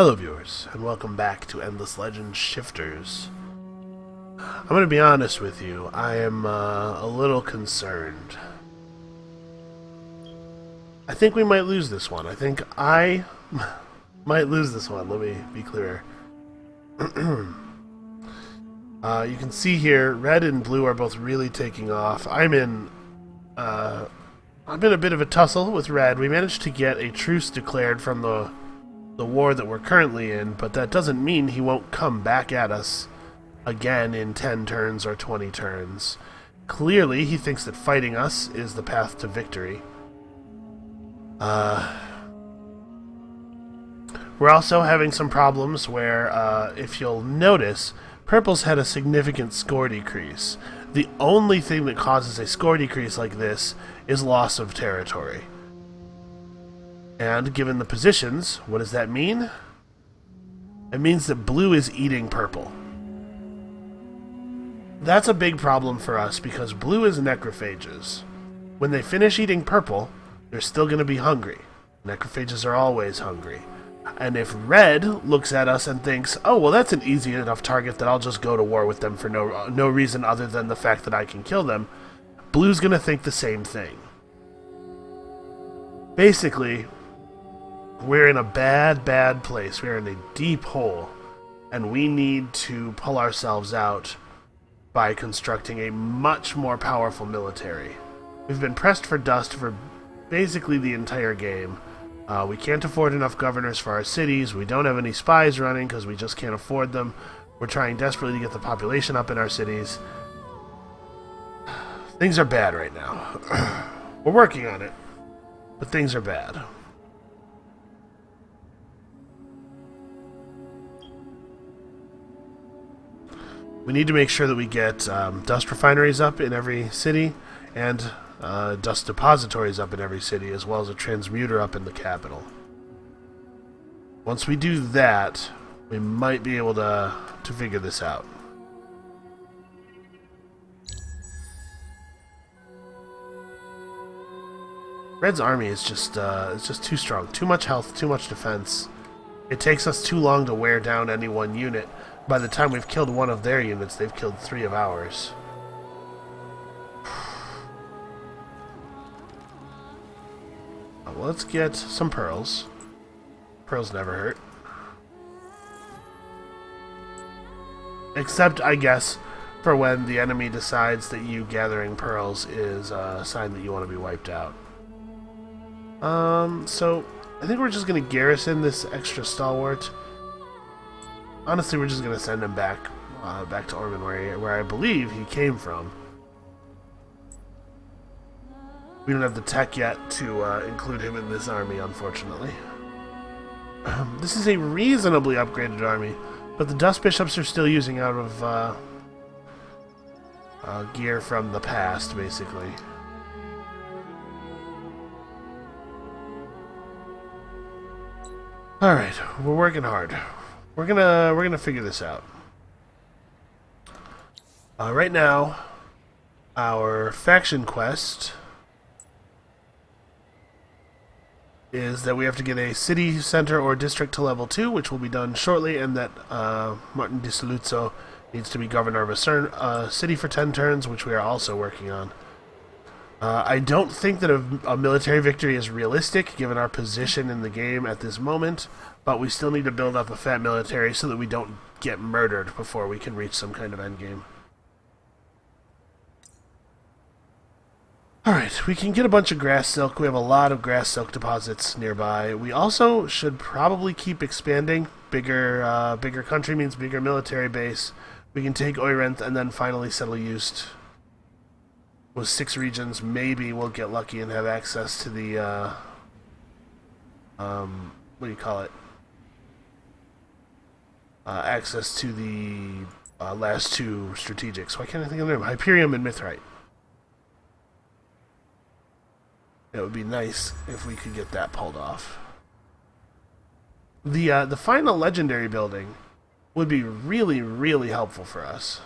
Hello viewers, and welcome back to Endless Legend Shifters. I'm going to be honest with you, I am a little concerned. I think we might lose this one. I think I might lose this one, let me be clear. You can see here, red and blue are both really taking off. I'm in a bit of a tussle with red. We managed to get a truce declared from the war that we're currently in, but that doesn't mean he won't come back at us again in 10 turns or 20 turns. Clearly, he thinks that fighting us is the path to victory. We're also having some problems where, if you'll notice, purple's had a significant score decrease. The only thing that causes a score decrease like this is loss of territory. And given the positions, what does that mean? It means that blue is eating purple. That's a big problem for us because blue is necrophages. When they finish eating purple, they're still going to be hungry. Necrophages are always hungry. And if red looks at us and thinks, oh, well, that's an easy enough target that I'll just go to war with them for no reason other than the fact that I can kill them, blue's going to think the same thing. Basically, we're in a bad place. We're in a deep hole, and we need to pull ourselves out by constructing a much more powerful military. We've been pressed for dust for basically the entire game. We can't afford enough governors for our cities. We don't have any spies running because we just can't afford them. We're trying desperately to get the population up in our cities. Things are bad right now. We're working on it, but things are bad. We need to make sure that we get dust refineries up in every city and dust depositories up in every city, as well as a transmuter up in the capital. Once we do that, we might be able to figure this out. Red's army is just too strong. Too much health, too much defense. It takes us too long to wear down any one unit. By the time we've killed one of their units, they've killed 3 of ours. Well, let's get some pearls. Pearls never hurt. Except, I guess, for when the enemy decides that you gathering pearls is a sign that you want to be wiped out. So I think we're just going to garrison this extra stalwart. Honestly, we're just going to send him back to Orman, where I believe he came from. We don't have the tech yet to include him in this army, unfortunately. This is a reasonably upgraded army, but the Dust Bishops are still using out of gear from the past, basically. All right, we're working hard. We're gonna figure this out. Right now, our faction quest is that we have to get a city center or district to level 2, which will be done shortly, and that Martin di Saluzzo needs to be governor of a city for 10 turns, which we are also working on. I don't think that a military victory is realistic, given our position in the game at this moment, but we still need to build up a fat military so that we don't get murdered before we can reach some kind of endgame. Alright, we can get a bunch of grass silk. We have a lot of grass silk deposits nearby. We also should probably keep expanding. Bigger country means bigger military base. We can take Oirenth and then finally settle Eust. With 6 regions, maybe we'll get lucky and have access to the, what do you call it? Access to the last 2 strategics. Why can't I think of the name? Hyperion and Mithrite. It would be nice if we could get that pulled off. The final legendary building would be really, really helpful for us.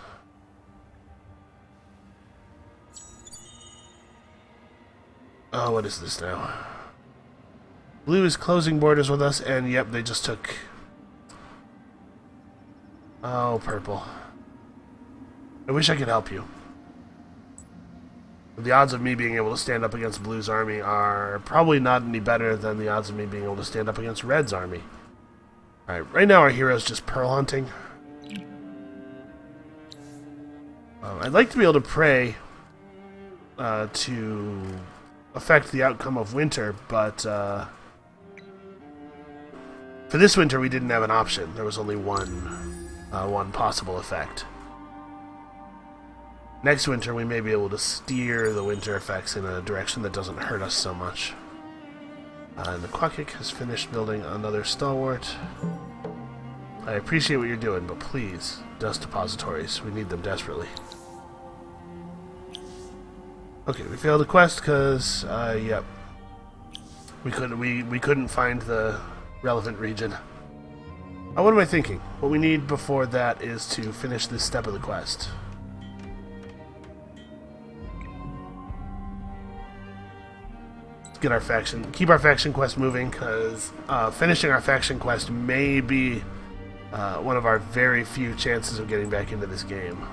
Oh, what is this now? Blue is closing borders with us, and yep, they just took Oh, purple. I wish I could help you. The odds of me being able to stand up against Blue's army are probably not any better than the odds of me being able to stand up against Red's army. Alright, right now our hero's just pearl hunting. I'd like to be able to pray to affect the outcome of winter, but for this winter we didn't have an option. There was only one possible effect. Next winter we may be able to steer the winter effects in a direction that doesn't hurt us so much. And the Quackik has finished building another stalwart. I appreciate what you're doing, but please, dust depositories. We need them desperately. Okay, we failed the quest because, yep. We couldn't find the relevant region. What am I thinking? What we need before that is to finish this step of the quest. Get our faction, keep our faction quest moving, because finishing our faction quest may be one of our very few chances of getting back into this game.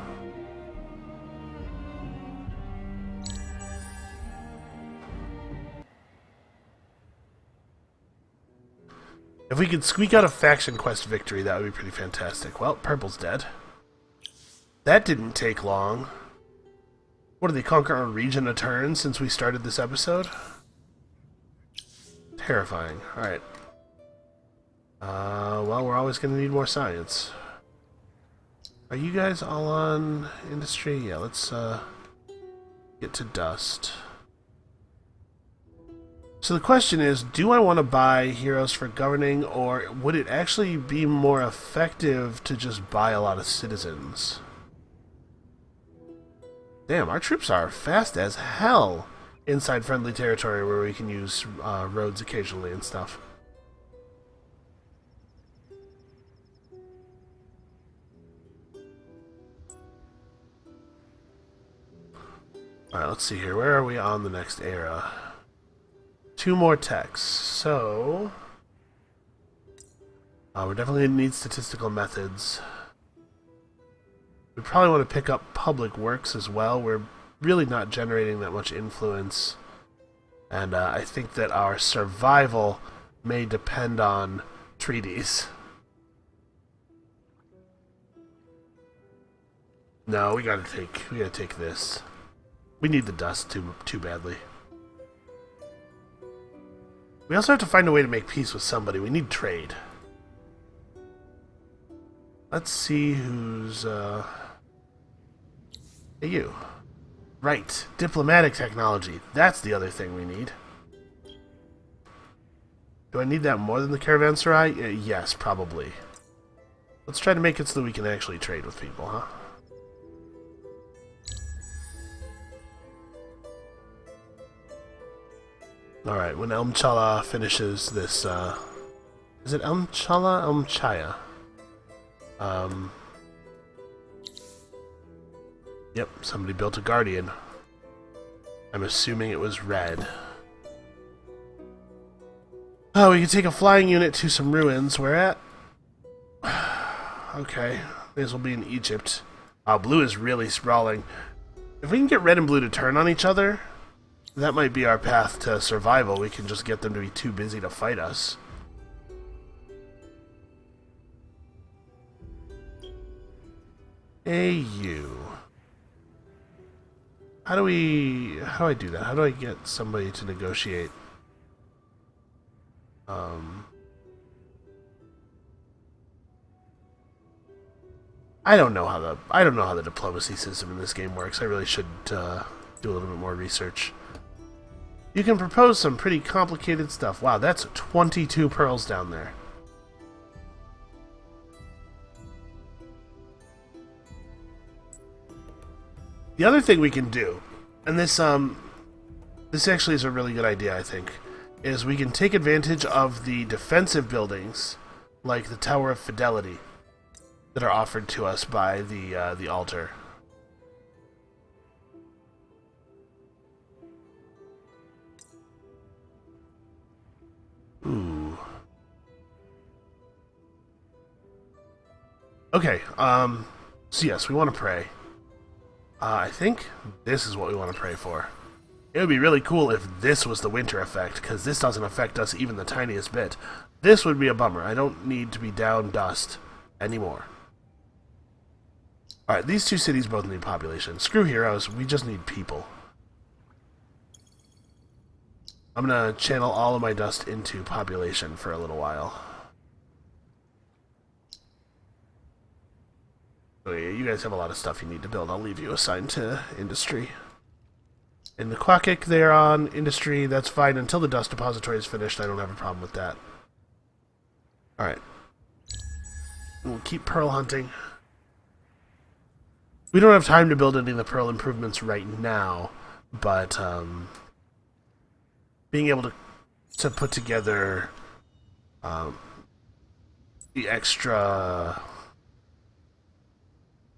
If we could squeak out a faction quest victory, that would be pretty fantastic. Well, purple's dead. That didn't take long. What, did they conquer a region a turn since we started this episode? Terrifying. Alright. Well, we're always going to need more science. Are you guys all on industry? Yeah, let's get to dust. So the question is, do I want to buy heroes for governing, or would it actually be more effective to just buy a lot of citizens? Damn, our troops are fast as hell inside friendly territory where we can use roads occasionally and stuff. Alright, let's see here. Where are we on the next era? 2 more techs. So we definitely need statistical methods. We probably want to pick up public works as well. We're really not generating that much influence, and I think that our survival may depend on treaties. No, we gotta take this. We need the dust too badly. We also have to find a way to make peace with somebody. We need trade. Let's see who's Hey, you. Right, diplomatic technology. That's the other thing we need. Do I need that more than the caravanserai? Yes, probably. Let's try to make it so that we can actually trade with people, huh? Alright, when Elmchala finishes this, is it Elmchala? Elmchaya? Yep, somebody built a guardian. I'm assuming it was red. Oh, we can take a flying unit to some ruins. Where at? Okay, may as well be in Egypt. Blue is really sprawling. If we can get red and blue to turn on each other, that might be our path to survival. We can just get them to be too busy to fight us. Hey, you. How do I do that? How do I get somebody to negotiate? I don't know how the diplomacy system in this game works. I really should do a little bit more research. You can propose some pretty complicated stuff. Wow, that's 22 pearls down there. The other thing we can do, and this actually is a really good idea, I think, is we can take advantage of the defensive buildings, like the Tower of Fidelity, that are offered to us by the altar. Ooh. Okay, so yes, we want to pray. I think this is what we want to pray for. It would be really cool if this was the winter effect, because this doesn't affect us even the tiniest bit. This would be a bummer. I don't need to be down dust anymore. Alright, these two cities both need population. Screw heroes, we just need people. I'm going to channel all of my dust into population for a little while. Okay, you guys have a lot of stuff you need to build. I'll leave you assigned to industry. In the Quackik, they're on industry. That's fine until the dust depository is finished. I don't have a problem with that. Alright. We'll keep pearl hunting. We don't have time to build any of the pearl improvements right now, but being able to put together the extra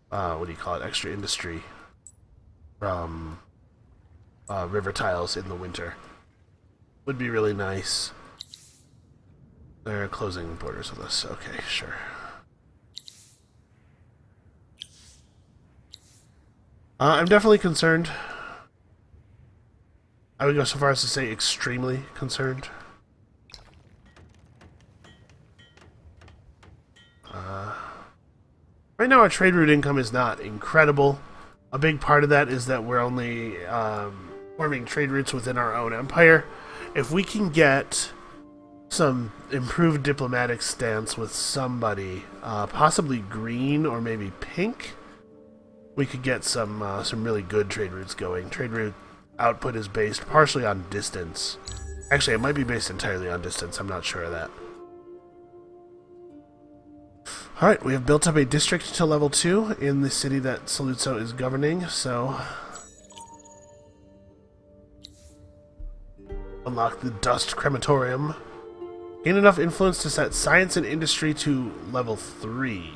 what do you call it? Extra industry from river tiles in the winter would be really nice. They're closing borders with us. Okay, sure. I'm definitely concerned. I would go so far as to say extremely concerned. Right now our trade route income is not incredible. A big part of that is that we're only forming trade routes within our own empire. If we can get some improved diplomatic stance with somebody, possibly green or maybe pink, we could get some really good trade routes going. Trade route output is based partially on distance. Actually, it might be based entirely on distance. I'm not sure of that. Alright, we have built up a district to level 2 in the city that Saluzzo is governing, so unlock the dust crematorium. Gain enough influence to set science and industry to level 3.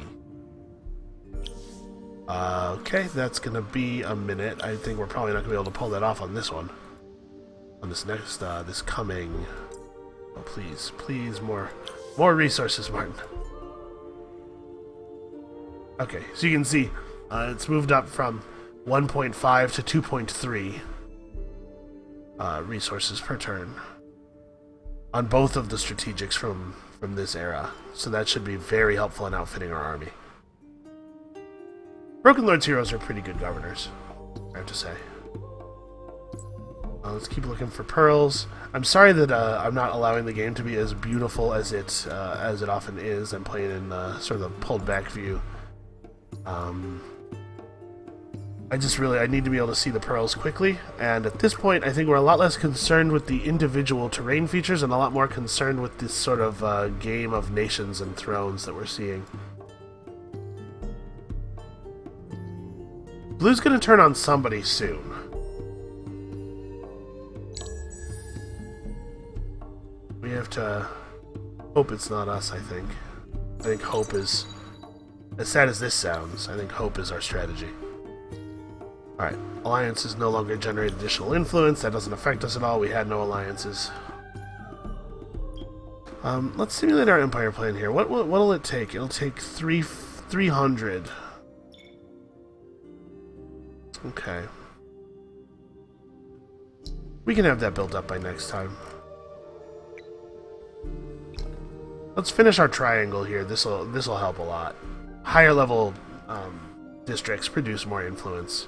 Okay, that's gonna be a minute. I think we're probably not gonna be able to pull that off on this one. On this next, this coming... Oh, please, please, more resources, Martin. Okay, so you can see, it's moved up from 1.5 to 2.3 resources per turn on both of the strategics from this era. So that should be very helpful in outfitting our army. Broken Lord's heroes are pretty good governors, I have to say. Let's keep looking for pearls. I'm sorry that I'm not allowing the game to be as beautiful as it often is. I'm playing in sort of the pulled back view. I need to be able to see the pearls quickly, and at this point I think we're a lot less concerned with the individual terrain features and a lot more concerned with this sort of game of nations and thrones that we're seeing. Blue's gonna turn on somebody soon. We have to hope it's not us, I think. I think hope is... As sad as this sounds, I think hope is our strategy. Alright, alliances no longer generate additional influence. That doesn't affect us at all. We had no alliances. Let's simulate our empire plan here. What'll it take? It'll take 300. Okay. We can have that built up by next time. Let's finish our triangle here. This'll help a lot. Higher level districts produce more influence.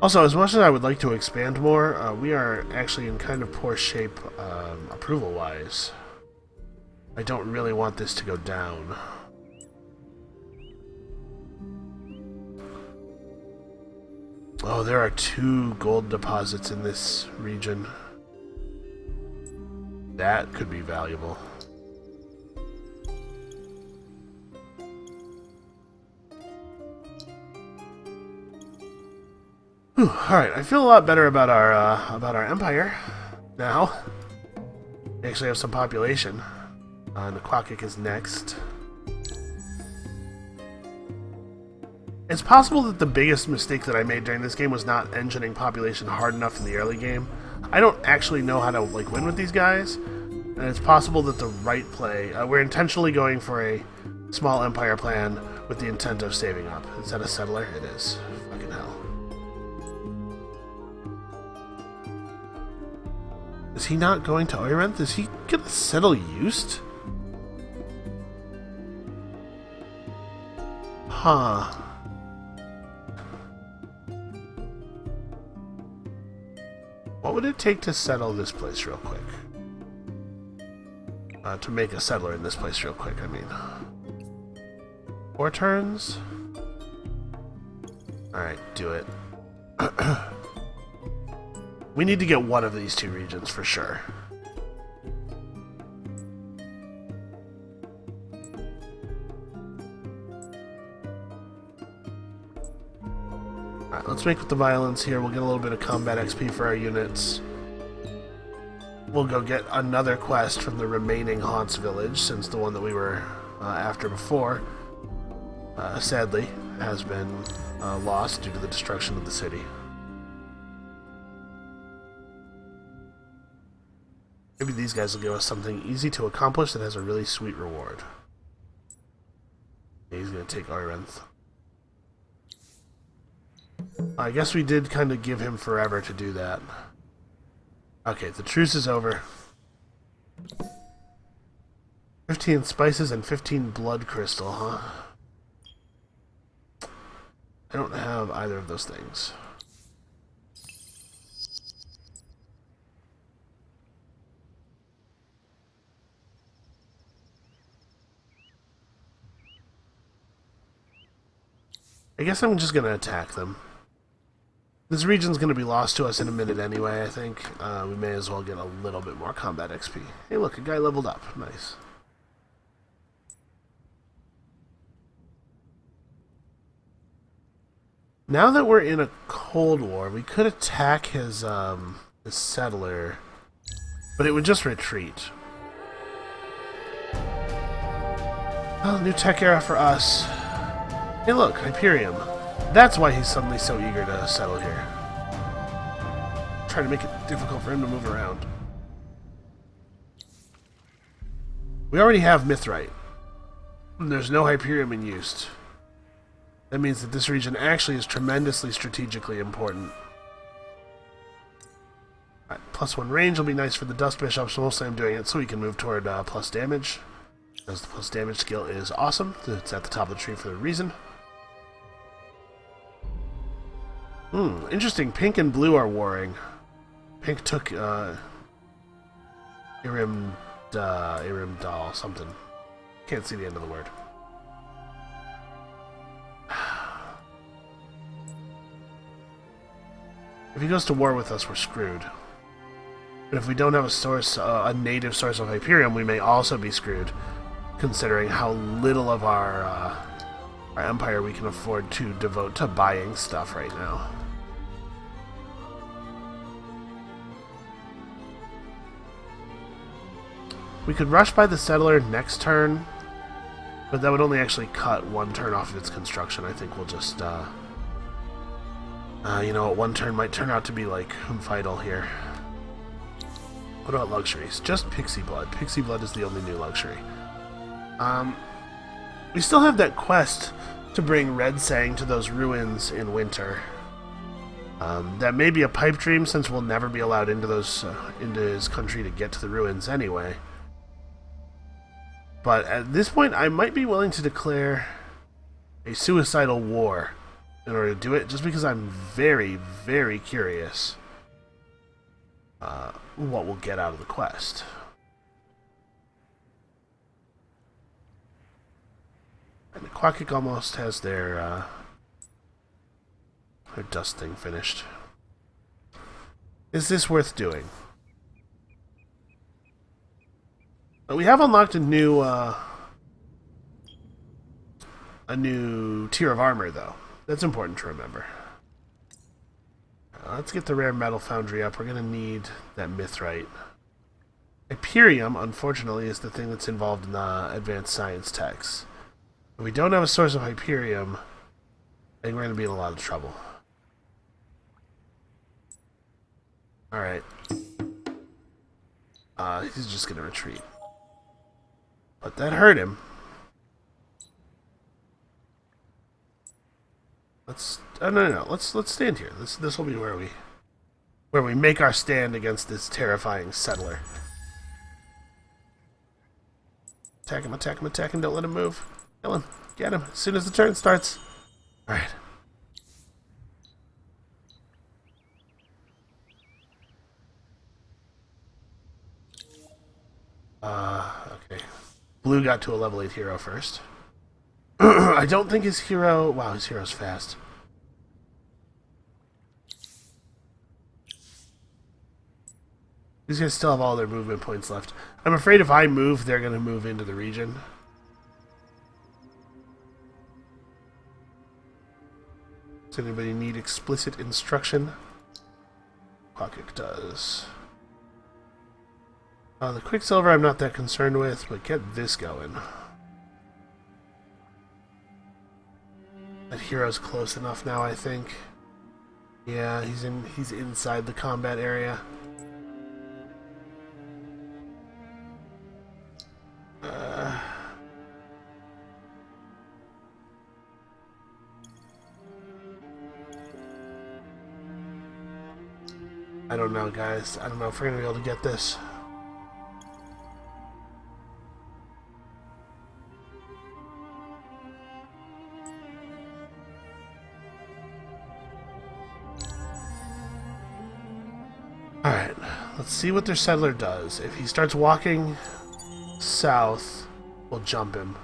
Also, as much as I would like to expand more, we are actually in kind of poor shape approval-wise. I don't really want this to go down. Oh, there are 2 gold deposits in this region. That could be valuable. Alright, I feel a lot better about our empire now. We actually have some population. Naquakik is next. It's possible that the biggest mistake that I made during this game was not engineering population hard enough in the early game. I don't actually know how to win with these guys, And it's possible that the right play... we're intentionally going for a small empire plan with the intent of saving up. Is that a settler? It is. Fucking hell. Is he not going to Oirenth? Is he gonna settle Used? Huh. What would it take to settle this place real quick? To make a settler in this place real quick, I mean. 4 turns? Alright, do it. We need to get one of these 2 regions for sure. Alright, let's make with the violence here. We'll get a little bit of combat XP for our units. We'll go get another quest from the remaining Haunts village, since the one that we were after before, sadly, has been lost due to the destruction of the city. Maybe these guys will give us something easy to accomplish that has a really sweet reward. Yeah, he's going to take Oirenth. I guess we did kind of give him forever to do that. Okay, the truce is over. 15 spices and 15 blood crystal, huh? I don't have either of those things. I guess I'm just gonna attack them. This region's going to be lost to us in a minute anyway, I think. We may as well get a little bit more combat XP. Hey look, a guy leveled up. Nice. Now that we're in a Cold War, we could attack his settler, but it would just retreat. Well, new tech era for us. Hey look, Hyperium. That's why he's suddenly so eager to settle here. Trying to make it difficult for him to move around. We already have Mithrite. There's no Hyperium in use. That means that this region actually is tremendously strategically important. Right, +1 range will be nice for the Dust Bishop, so mostly I'm doing it so we can move toward plus damage. Because the plus damage skill is awesome. It's at the top of the tree for a reason. Interesting. Pink and blue are warring. Pink took Irimdal something. Can't see the end of the word. If he goes to war with us, we're screwed. But if we don't have a source, a native source of Hyperium, we may also be screwed, considering how little of our empire we can afford to devote to buying stuff right now. We could rush by the settler next turn, but that would only actually cut 1 turn off of its construction. I think we'll just, you know what, 1 turn might turn out to be, like, vital here. What about luxuries? Just Pixie Blood. Pixie Blood is the only new luxury. We still have that quest to bring Red Sang to those ruins in winter. That may be a pipe dream, since we'll never be allowed into those, into his country to get to the ruins anyway. But at this point, I might be willing to declare a suicidal war in order to do it, just because I'm very, very curious what we'll get out of the quest. And the Quackik almost has their dust thing finished. Is this worth doing? We have unlocked a new tier of armor, though. That's important to remember. Let's get the rare metal foundry up. We're going to need that mithrite. Hyperium, unfortunately, is the thing that's involved in the advanced science techs. If we don't have a source of Hyperium, I think we're going to be in a lot of trouble. Alright. He's just going to retreat. But that hurt him. Let's no. Let's stand here. This will be where we make our stand against this terrifying settler. Attack him, attack him, attack him, don't let him move. Kill him. Get him as soon as the turn starts. Alright. Okay. Blue got to a level 8 hero first. I don't think his hero... Wow, his hero's fast. These guys still have all their movement points left. I'm afraid if I move, they're going to move into the region. Does anybody need explicit instruction? Pocket does. The Quicksilver I'm not that concerned with, but get this going. That hero's close enough now, I think. Yeah, he's inside the combat area. I don't know, guys. I don't know if we're going to be able to get this. Alright, let's see what their settler does. If he starts walking south, we'll jump him.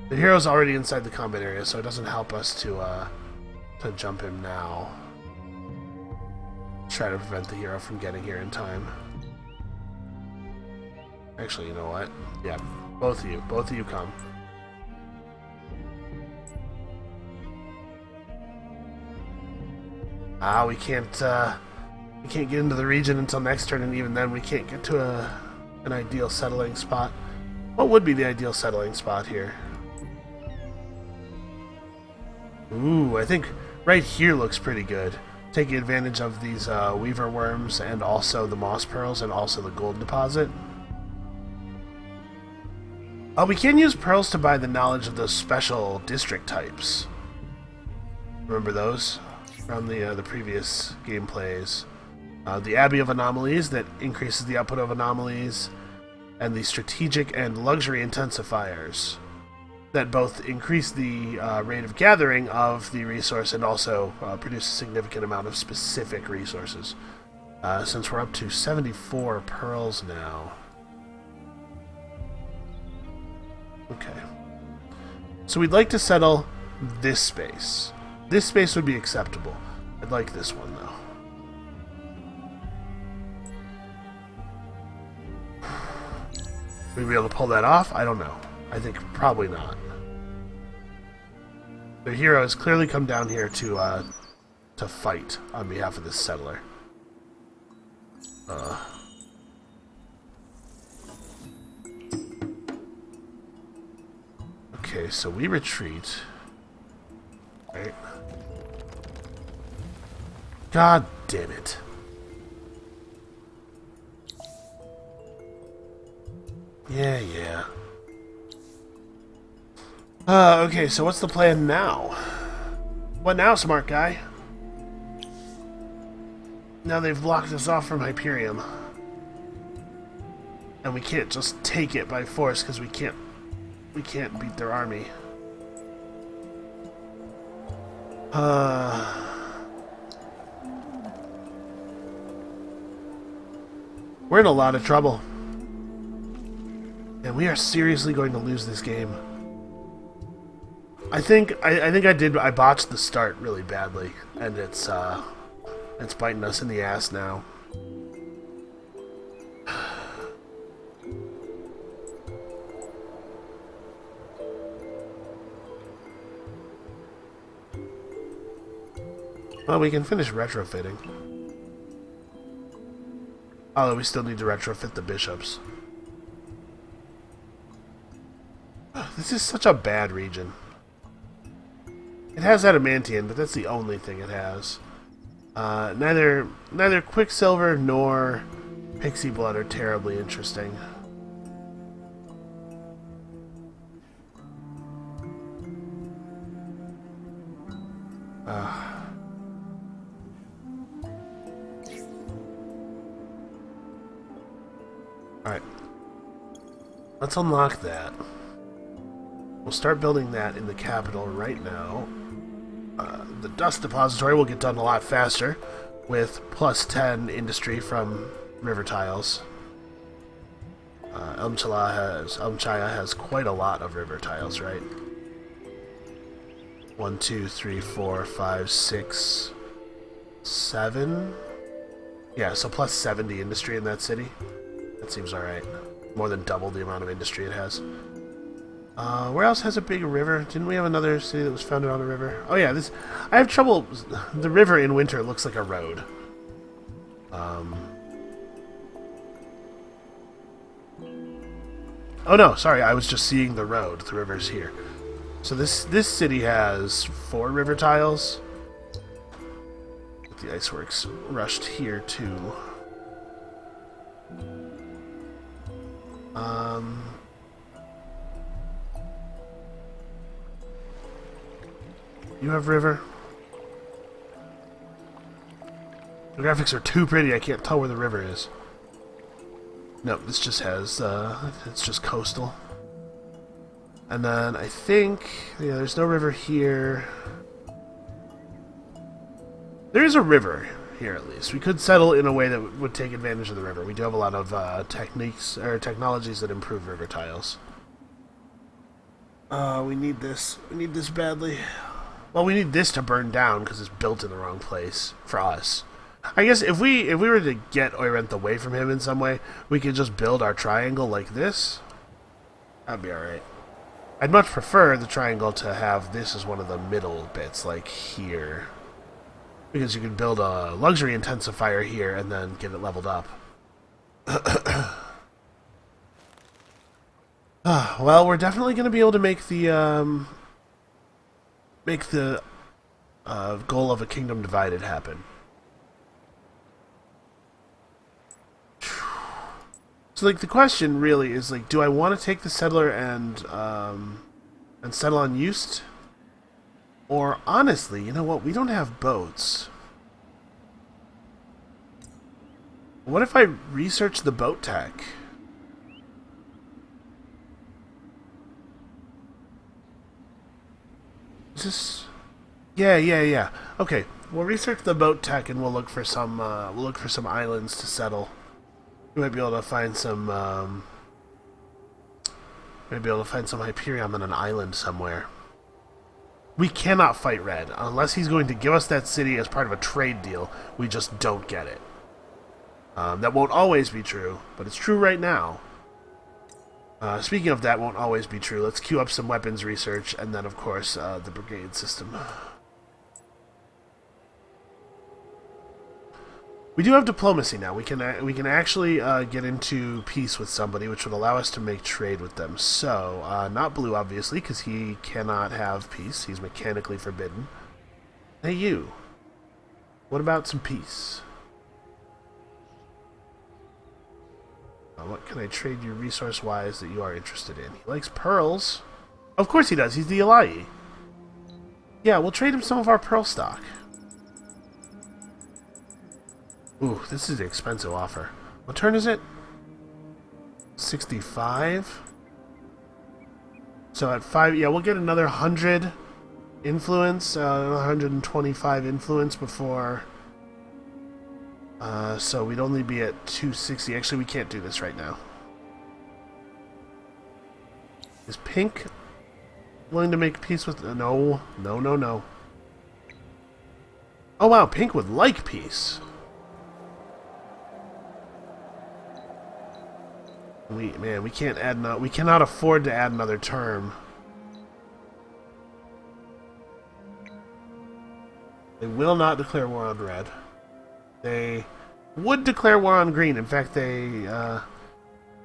The hero's already inside the combat area, so it doesn't help us to jump him now. Try to prevent the hero from getting here in time. Actually, you know what? Yeah, both of you come. We can't get into the region until next turn, and even then we can't get to an ideal settling spot. What would be the ideal settling spot here? Ooh, I think right here looks pretty good. Taking advantage of these weaver worms and also the moss pearls and also the gold deposit. We can use pearls to buy the knowledge of those special district types. Remember those from the previous gameplays? The Abbey of Anomalies that increases the output of anomalies, and the strategic and luxury intensifiers that both increase the rate of gathering of the resource and also produce a significant amount of specific resources. Since we're up to 74 pearls now. Okay. So we'd like to settle this space. This space would be acceptable. I'd like this one, though. We'd be able to pull that off? I don't know. I think probably not. The hero has clearly come down here to fight on behalf of this settler. Okay, so we retreat. Right. God damn it. Yeah. Okay, so what's the plan now? What now, smart guy? Now they've blocked us off from Hyperion. And we can't just take it by force because we can't beat their army. We're in a lot of trouble. And we are seriously going to lose this game. I think I botched the start really badly, and it's biting us in the ass now. Well, we can finish retrofitting. Although we still need to retrofit the bishops. This is such a bad region. It has adamantium, but that's the only thing it has. Neither Quicksilver nor Pixie blood are terribly interesting. Alright. Let's unlock that. We'll start building that in the capital right now. The dust depository will get done a lot faster with plus 10 industry from river tiles. Elmchaya has quite a lot of river tiles, right? 1, 2, 3, 4, 5, 6, 7. Yeah, so plus 70 industry in that city. That seems alright. More than double the amount of industry it has. Where else has a big river? Didn't we have another city that was founded on a river? Oh yeah, this... I have trouble... The river in winter looks like a road. Oh no, sorry, I was just seeing the road. The river's here. So this city has 4 river tiles. The iceworks rushed here too. You have river? The graphics are too pretty, I can't tell where the river is. No, this just has, it's just coastal. And then I think, yeah, there's no river here. There is a river here at least. We could settle in a way that would take advantage of the river. We do have a lot of techniques, or technologies that improve river tiles. We need this. We need this badly. Well, we need this to burn down because it's built in the wrong place for us. I guess if we were to get Oirent away from him in some way, we could just build our triangle like this. That'd be alright. I'd much prefer the triangle to have this as one of the middle bits, like here. Because you can build a luxury intensifier here and then get it leveled up. Well, we're definitely going to be able to make the goal of a kingdom divided happen. So, like, the question really is, like, do I want to take the settler and settle on Eust? Or, honestly, you know what? We don't have boats. What if I research the boat tech? Is this... Yeah. Okay, we'll research the boat tech and we'll look for some islands to settle. We might be able to find some Hyperion on an island somewhere. We cannot fight Red unless he's going to give us that city as part of a trade deal. We just don't get it. That won't always be true, but it's true right now. Speaking of that won't always be true, let's queue up some weapons research and then, of course, the brigade system. We do have diplomacy now. We can actually get into peace with somebody, which would allow us to make trade with them. So, not Blue, obviously, because he cannot have peace. He's mechanically forbidden. Hey, you. What about some peace? What can I trade you resource-wise that you are interested in? He likes pearls. Of course he does. He's the Elai. Yeah, we'll trade him some of our pearl stock. Ooh, this is an expensive offer. What turn is it? 65? So at 5, yeah, we'll get another 100 influence, 125 influence before... so we'd only be at 260. Actually, we can't do this right now. Is Pink willing to make peace with... No. Oh, wow, Pink would like peace. We can't add we cannot afford to add another term. They will not declare war on Red. They would declare war on Green. In fact, they're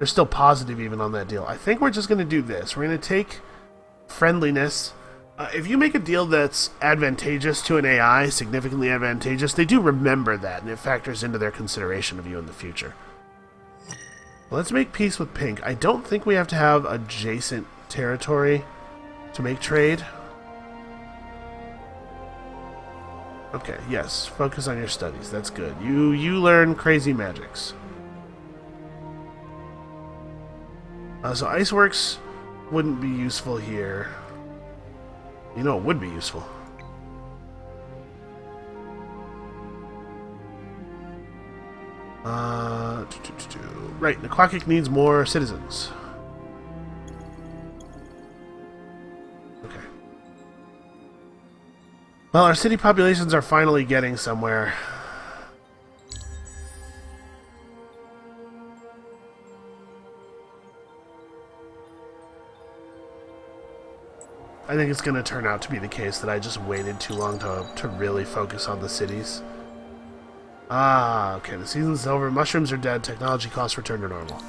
still positive even on that deal. I think we're just going to do this. We're going to take friendliness. If you make a deal that's advantageous to an AI, significantly advantageous, they do remember that, and it factors into their consideration of you in the future. Let's make peace with pink. I don't think we have to have adjacent territory to make trade. Okay, yes. Focus on your studies. That's good. You learn crazy magics. So Iceworks wouldn't be useful here. You know, it would be useful. Right, Naquakic needs more citizens. Okay. Well, our city populations are finally getting somewhere. I think it's going to turn out to be the case that I just waited too long to really focus on the cities. Ah, okay, the season's over. Mushrooms are dead. Technology costs return to normal.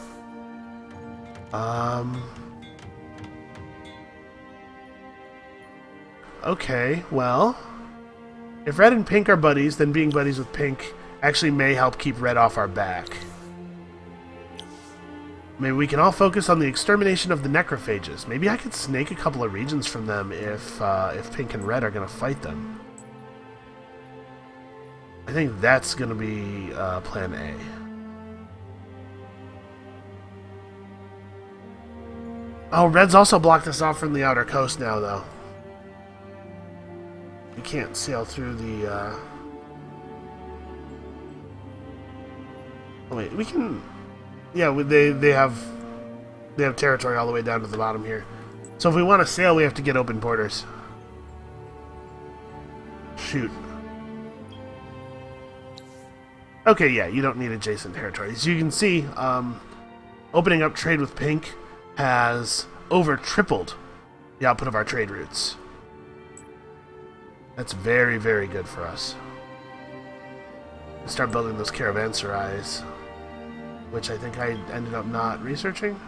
Okay, well, if Red and Pink are buddies, then being buddies with Pink actually may help keep Red off our back. Maybe we can all focus on the extermination of the necrophages. Maybe I could snake a couple of regions from them if Pink and Red are going to fight them. I think that's going to be plan A. Oh, Red's also blocked us off from the outer coast now, though. We can't sail through the... Oh, wait, we can... Yeah, they have territory all the way down to the bottom here. So if we want to sail, we have to get open borders. Shoot. Okay, yeah, you don't need adjacent territory. As you can see, opening up trade with Pink has over tripled the output of our trade routes. That's very, very good for us. We start building those caravanserais, which I think I ended up not researching.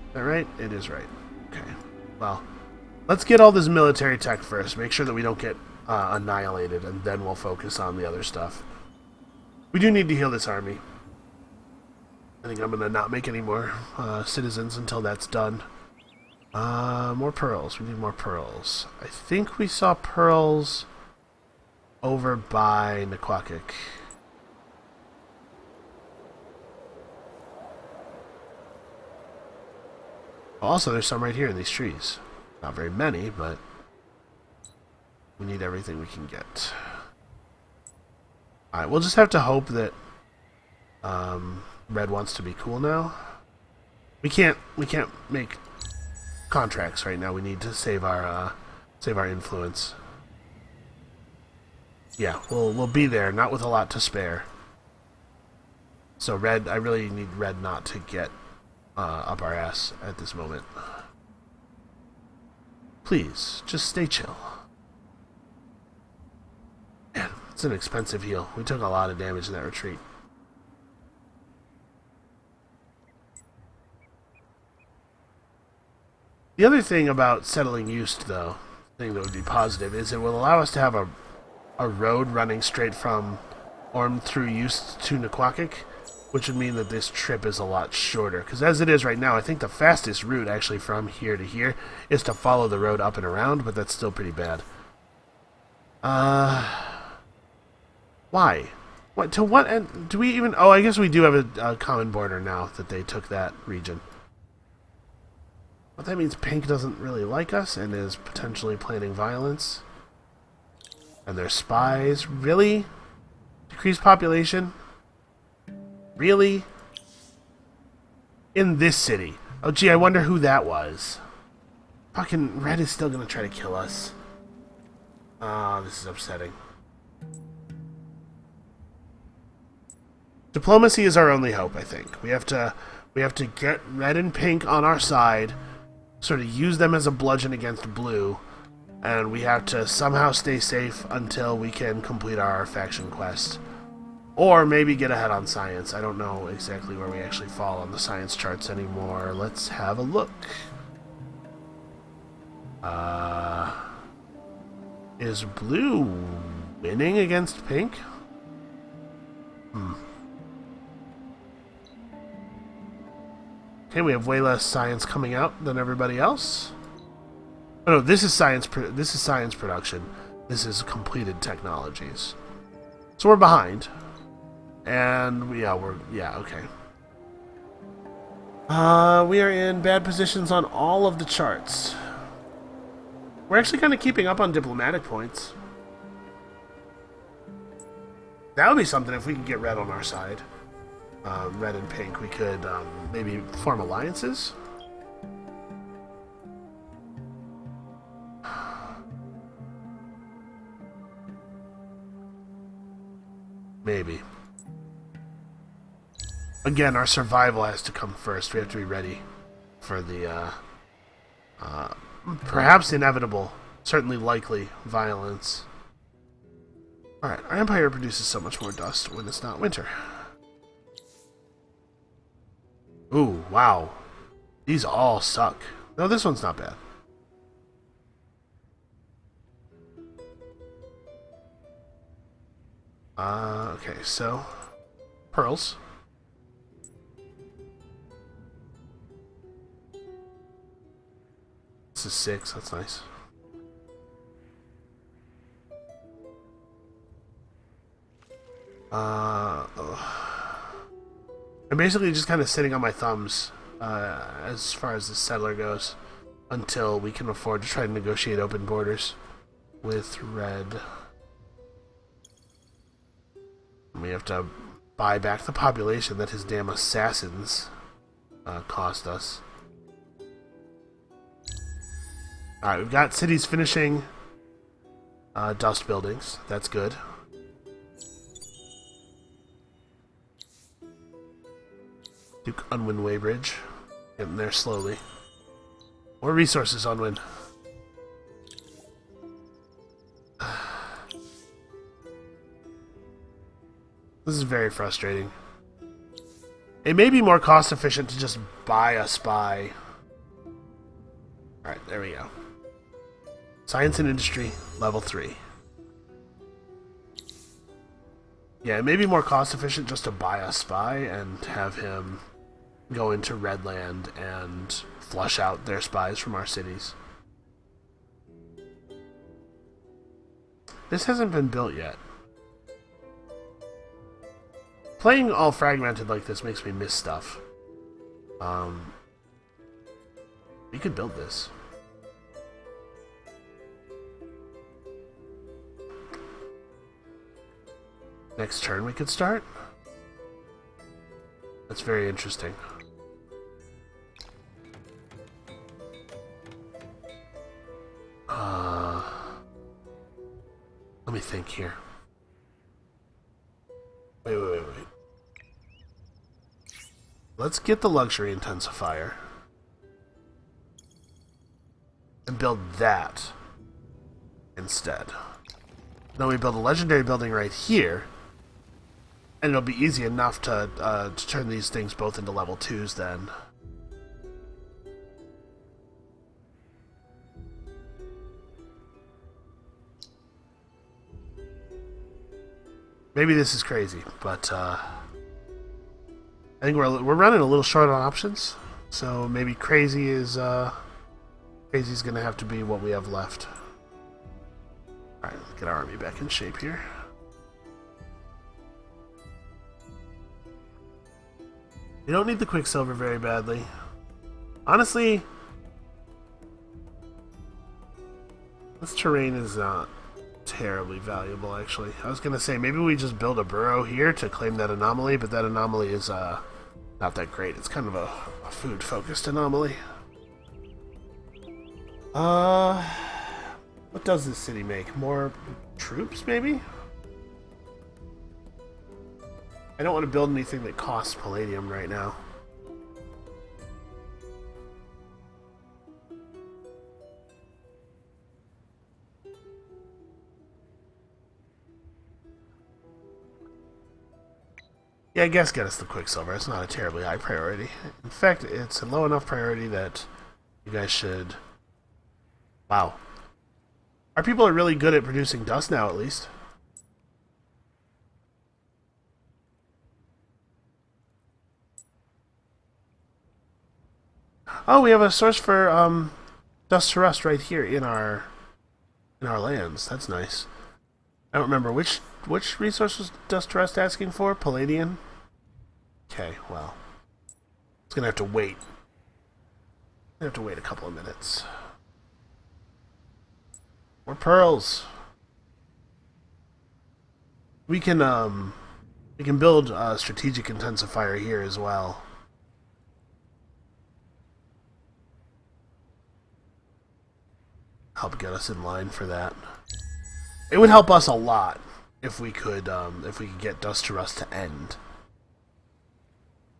Is that right? It is right. Okay. Well, let's get all this military tech first. Make sure that we don't get annihilated, and then we'll focus on the other stuff. We do need to heal this army. I think I'm going to not make any more citizens until that's done. More pearls. We need more pearls. I think we saw pearls over by Naquakic. Also, there's some right here in these trees. Not very many, but we need everything we can get. Alright, we'll just have to hope that Red wants to be cool now. We can't make contracts right now. We need to save our influence. Yeah, we'll be there, not with a lot to spare. So Red, I really need Red not to get up our ass at this moment. Please, just stay chill. Man, it's an expensive heal. We took a lot of damage in that retreat. The other thing about settling Eust, though, thing that would be positive, is it will allow us to have a road running straight from Orm through Eust to Naquakic, which would mean that this trip is a lot shorter. Because as it is right now, I think the fastest route actually from here to here is to follow the road up and around, but that's still pretty bad. Why? What, to what end? Do we even... Oh, I guess we do have a common border now that they took that region. But that means Pink doesn't really like us and is potentially planning violence. And they're spies. Really? Decreased population? Really? In this city? Oh, gee, I wonder who that was. Fucking Red is still gonna try to kill us. Ah, this is upsetting. Diplomacy is our only hope, I think. We have to get Red and Pink on our side, sort of use them as a bludgeon against Blue, and we have to somehow stay safe until we can complete our faction quest. Or maybe get ahead on science. I don't know exactly where we actually fall on the science charts anymore. Let's have a look. Is Blue winning against Pink? Okay, we have way less science coming out than everybody else. Oh no, this is science. This is science production. This is completed technologies. So we're behind, and we're okay. We are in bad positions on all of the charts. We're actually kind of keeping up on diplomatic points. That would be something if we could get red on our side. Red and pink, we could maybe form alliances. Maybe. Again, our survival has to come first. We have to be ready for the perhaps inevitable, certainly likely violence. Alright, our empire produces so much more dust when it's not winter. Ooh, wow. These all suck. No, this one's not bad. Okay, so pearls. This is 6, that's nice. I'm basically just kind of sitting on my thumbs as far as the settler goes until we can afford to try to negotiate open borders with red. And we have to buy back the population that his damn assassins cost us. Alright, we've got cities finishing dust buildings. That's good. Duke Unwin Weybridge. Getting there slowly. More resources, Unwin. This is very frustrating. It may be more cost efficient to just buy a spy. Alright, there we go. Science and Industry, level 3. Yeah, it may be more cost efficient just to buy a spy and have him go into Redland and flush out their spies from our cities. This hasn't been built yet. Playing all fragmented like this makes me miss stuff. We could build this. Next turn we could start? That's very interesting. Let me think here. Wait. Let's get the luxury intensifier. And build that instead. Then we build a legendary building right here. And it'll be easy enough to turn these things both into level 2s then. Maybe this is crazy, but I think we're running a little short on options. So maybe crazy's gonna have to be what we have left. All right, let's get our army back in shape here. We don't need the Quicksilver very badly. Honestly, this terrain is not terribly valuable, actually. I was going to say, maybe we just build a burrow here to claim that anomaly, but that anomaly is not that great. It's kind of a food-focused anomaly. What does this city make? More troops, maybe? I don't want to build anything that costs palladium right now. Yeah, I guess get us the Quicksilver. It's not a terribly high priority. In fact, it's a low enough priority that you guys should... Wow. Our people are really good at producing dust now, at least. Oh, we have a source for dust to rust right here in our lands. That's nice. I don't remember which resource was dust to rust asking for. Palladian. Okay, well, it's gonna have to wait. I have to wait a couple of minutes. More pearls. We can build a strategic intensifier here as well. Help get us in line for that. It would help us a lot if we could get dust to rust to end.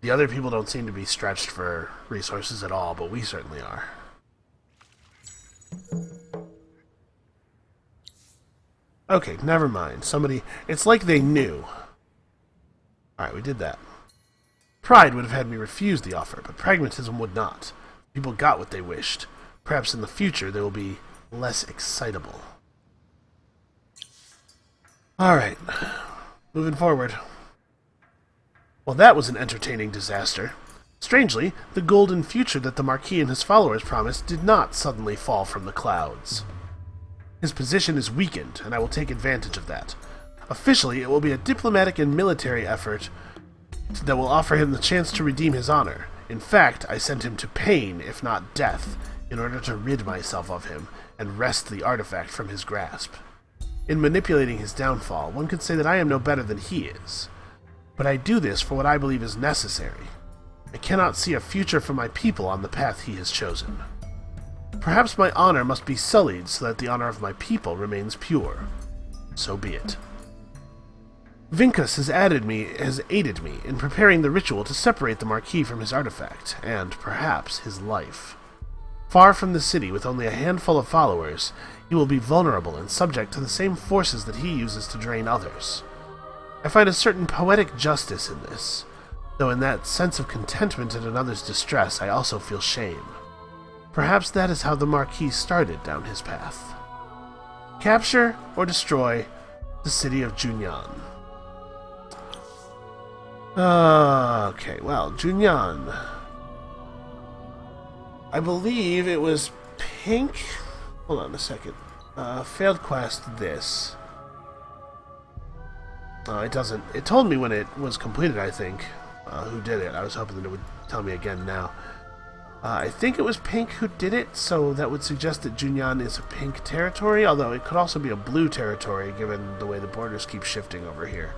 The other people don't seem to be stretched for resources at all, but we certainly are. Okay, never mind. It's like they knew. Alright, we did that. Pride would have had me refuse the offer, but pragmatism would not. People got what they wished. Perhaps in the future they will be less excitable. Alright, moving forward. Well, that was an entertaining disaster. Strangely, the golden future that the Marquis and his followers promised did not suddenly fall from the clouds. His position is weakened, and I will take advantage of that. Officially, it will be a diplomatic and military effort that will offer him the chance to redeem his honor. In fact, I sent him to pain, if not death, in order to rid myself of him and wrest the artifact from his grasp. In manipulating his downfall, one could say that I am no better than he is. But I do this for what I believe is necessary. I cannot see a future for my people on the path he has chosen. Perhaps my honor must be sullied so that the honor of my people remains pure. So be it. Vincus has aided me in preparing the ritual to separate the Marquis from his artifact, and, perhaps, his life. Far from the city, with only a handful of followers, he will be vulnerable and subject to the same forces that he uses to drain others. I find a certain poetic justice in this, though in that sense of contentment at another's distress I also feel shame. Perhaps that is how the Marquis started down his path. Capture or destroy the city of Junyan. Okay, well, Junyan. I believe it was pink. Hold on a second. Failed quest this. It doesn't. It told me when it was completed, I think. Who did it. I was hoping that it would tell me again now. I think it was pink who did it, so that would suggest that Junyan is a pink territory, although it could also be a blue territory, given the way the borders keep shifting over here.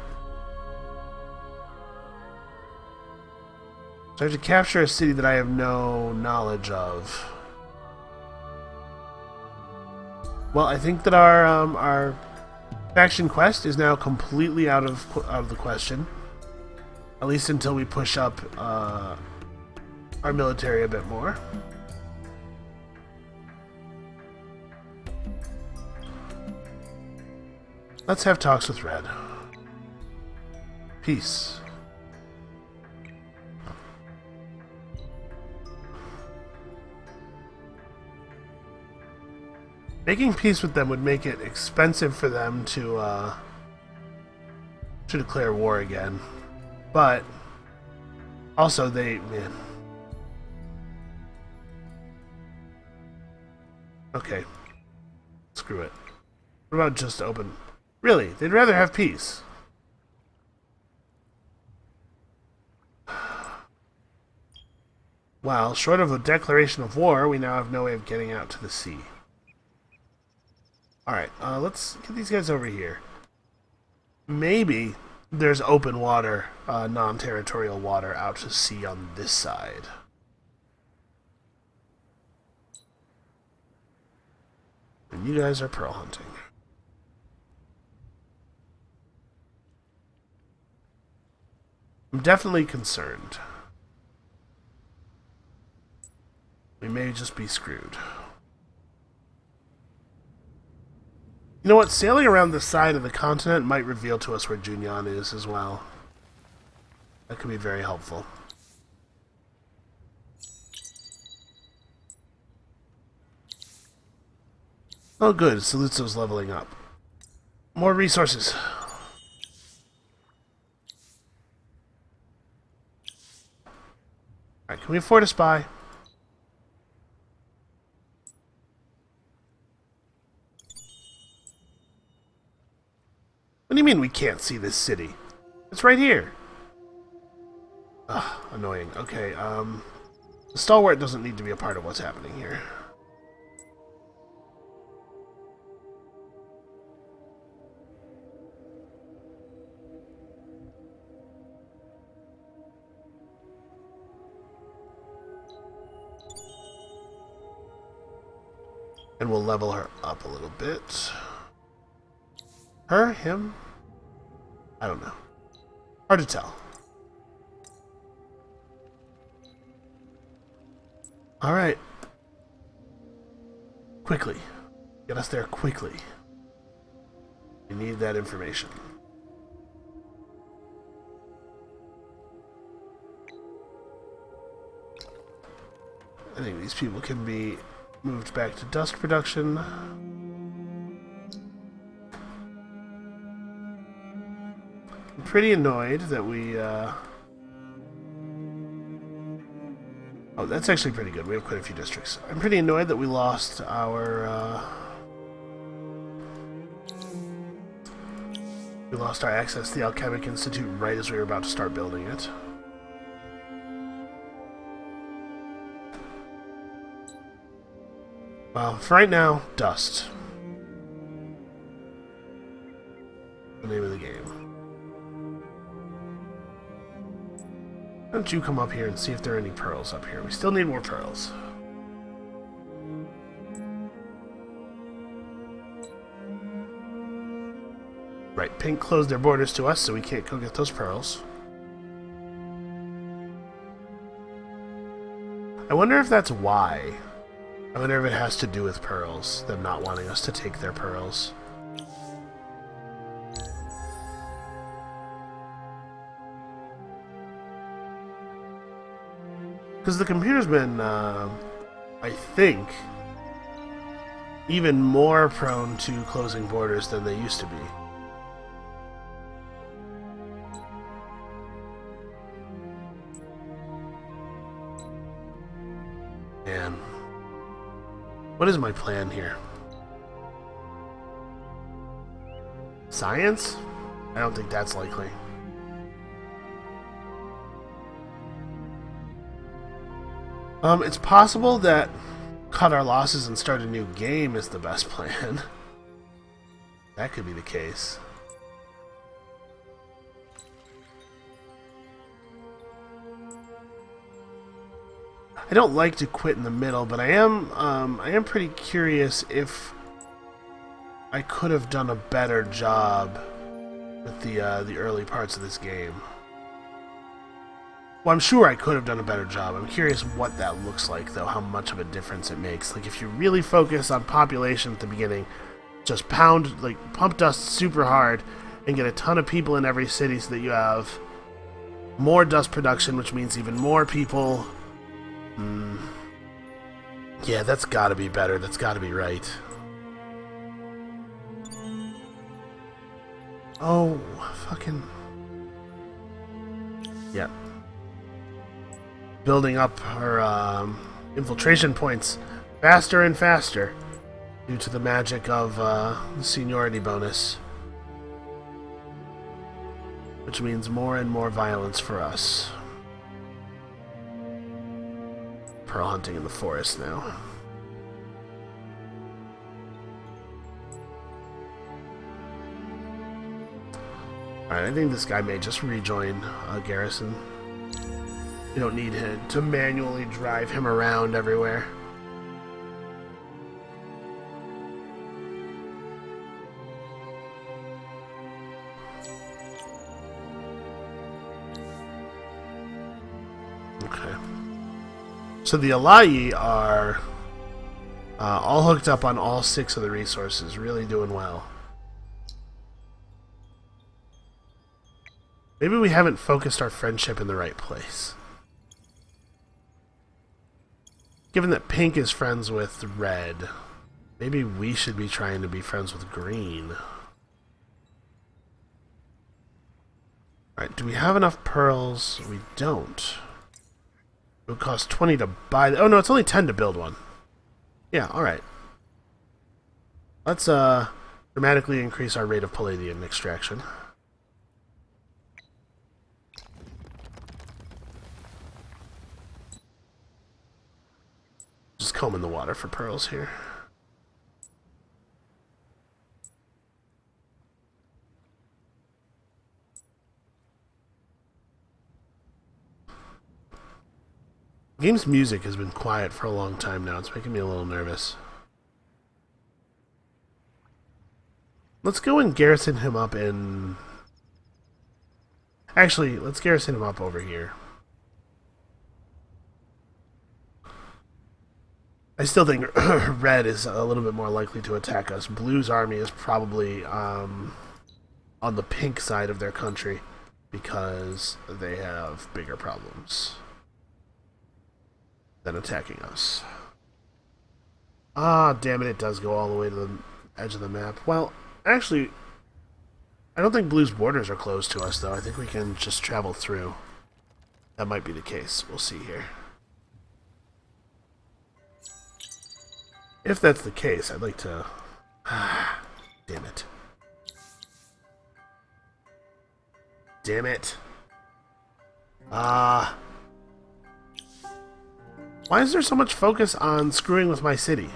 So I have to capture a city that I have no knowledge of. Well, I think that our faction quest is now completely out of the question. At least until we push up our military a bit more. Let's have talks with Red. Peace. Making peace with them would make it expensive for them to declare war again. But also man. Okay. Screw it. What about just open? Really? They'd rather have peace. Well, short of a declaration of war, we now have no way of getting out to the sea. Alright, let's get these guys over here. Maybe there's open water, non-territorial water out to sea on this side. And you guys are pearl hunting. I'm definitely concerned. We may just be screwed. You know what? Sailing around the side of the continent might reveal to us where Junyan is as well. That could be very helpful. Oh good, Saluzzo's leveling up. More resources. Alright, can we afford a spy? can't see this city. It's right here. Ugh, annoying. Okay, the stalwart doesn't need to be a part of what's happening here. And we'll level her up a little bit. Her? Him? I don't know. Hard to tell. Alright. Quickly. Get us there quickly. We need that information. I think these people can be moved back to dust production. I'm pretty annoyed that we, Oh, that's actually pretty good. We have quite a few districts. I'm pretty annoyed that we lost our, we lost our access to the Alchemic Institute right as we were about to start building it. Well, for right now, dust. The name of the game. Why don't you come up here and see if there are any pearls up here? We still need more pearls. Right, Pink closed their borders to us, so we can't go get those pearls. I wonder if that's why. I wonder if it has to do with pearls, them not wanting us to take their pearls. Because the computer's been, I think, even more prone to closing borders than they used to be. Man. What is my plan here? Science? I don't think that's likely. It's possible that cut our losses and start a new game is the best plan. That could be the case. I don't like to quit in the middle, but I am pretty curious if I could have done a better job with the early parts of this game. Well, I'm sure I could have done a better job. I'm curious what that looks like, though, how much of a difference it makes. Like, if you really focus on population at the beginning, just pump dust super hard, and get a ton of people in every city so that you have more dust production, which means even more people. Yeah, that's gotta be better. That's gotta be right. Oh, fucking... Yep. Building up our infiltration points faster and faster due to the magic of the seniority bonus. Which means more and more violence for us. Pearl hunting in the forest now. Alright, I think this guy may just rejoin Garrison. You don't need to manually drive him around everywhere. Okay. So the Alayi are all hooked up on all 6 of the resources, really doing well. Maybe we haven't focused our friendship in the right place. Given that Pink is friends with Red, maybe we should be trying to be friends with Green. Alright, do we have enough pearls? We don't. It would cost 20 to buy... Oh no, it's only 10 to build one. Yeah, alright. Let's dramatically increase our rate of palladium extraction. combing the water for pearls here. The game's music has been quiet for a long time now. It's making me a little nervous. Let's go and garrison him up in... Actually, let's garrison him up over here. I still think red is a little bit more likely to attack us. Blue's army is probably on the pink side of their country because they have bigger problems than attacking us. Ah, damn it, it does go all the way to the edge of the map. Well, actually, I don't think Blue's borders are closed to us, though. I think we can just travel through. That might be the case. We'll see here. If that's the case, I'd like to... damn it. Damn it. Why is there so much focus on screwing with my city?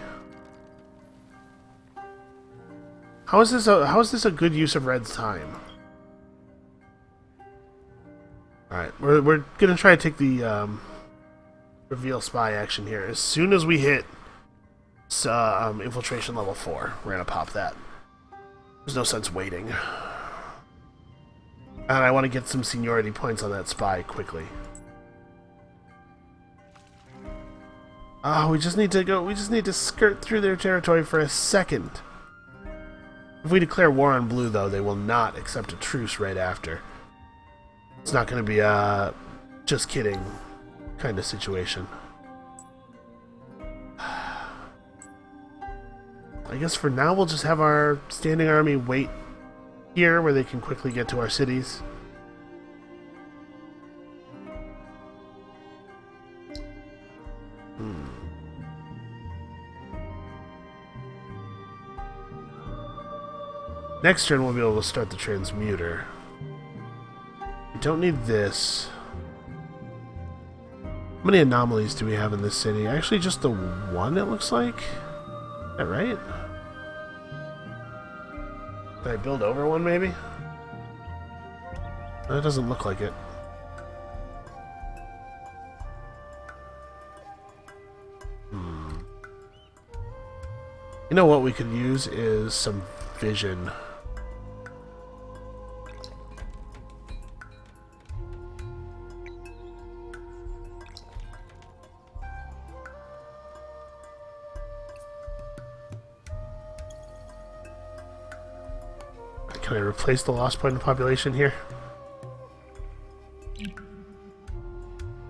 How is this a good use of Red's time? Alright, we're gonna try to take the reveal spy action here. As soon as we hit infiltration level 4, we're gonna pop that. There's no sense waiting. And I want to get some seniority points on that spy quickly. Oh, we just need to skirt through their territory for a second. If we declare war on Blue, though, they will not accept a truce right after. It's not going to be a just kidding kind of situation. I guess for now we'll just have our standing army wait here where they can quickly get to our cities. Next turn we'll be able to start the transmuter. We don't need this. How many anomalies do we have in this city? Actually just the one, it looks like. Is that right? Did I build over one, maybe? That doesn't look like it. You know what we could use is some vision. Can I replace the lost point of population here?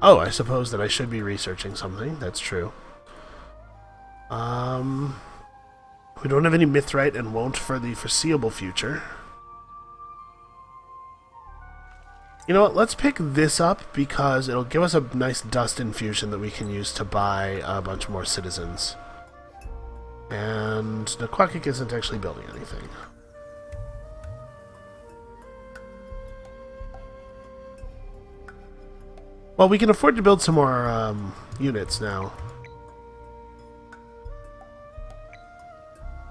Oh, I suppose that I should be researching something. That's true. We don't have any mithrite and won't for the foreseeable future. You know what? Let's pick this up because it'll give us a nice dust infusion that we can use to buy a bunch more citizens. And Naquakik isn't actually building anything. Well, we can afford to build some more units now.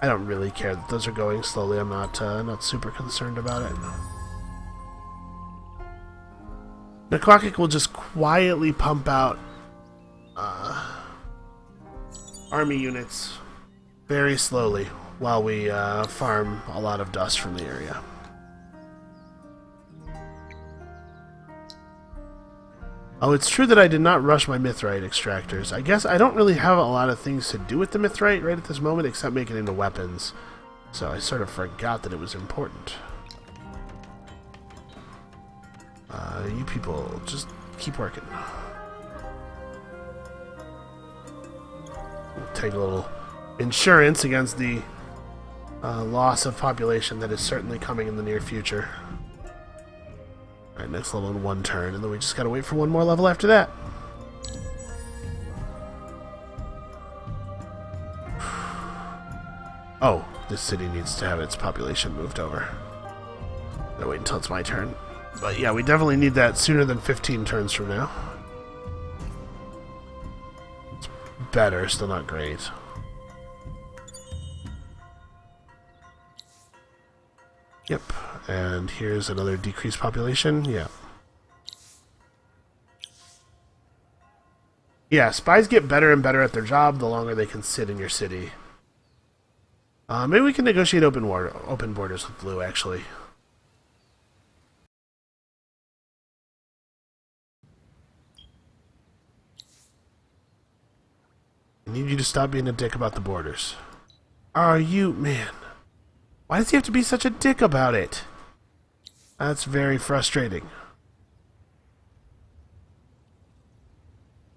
I don't really care that those are going slowly. I'm not super concerned about it. Naquakik will just quietly pump out army units very slowly while we farm a lot of dust from the area. Oh, it's true that I did not rush my mithrite extractors. I guess I don't really have a lot of things to do with the mithrite right at this moment except make it into weapons. So I sort of forgot that it was important. You people, just keep working. Take a little insurance against the loss of population that is certainly coming in the near future. Alright, next level in one turn, and then we just gotta wait for one more level after that. Oh, this city needs to have its population moved over. Gotta wait until it's my turn. But yeah, we definitely need that sooner than 15 turns from now. Let's better, still not great. Yep, and here's another decreased population. Yeah. Yeah, spies get better and better at their job the longer they can sit in your city. Maybe we can negotiate open borders with Blue, actually. I need you to stop being a dick about the borders. Are you... Man. Why does he have to be such a dick about it? That's very frustrating.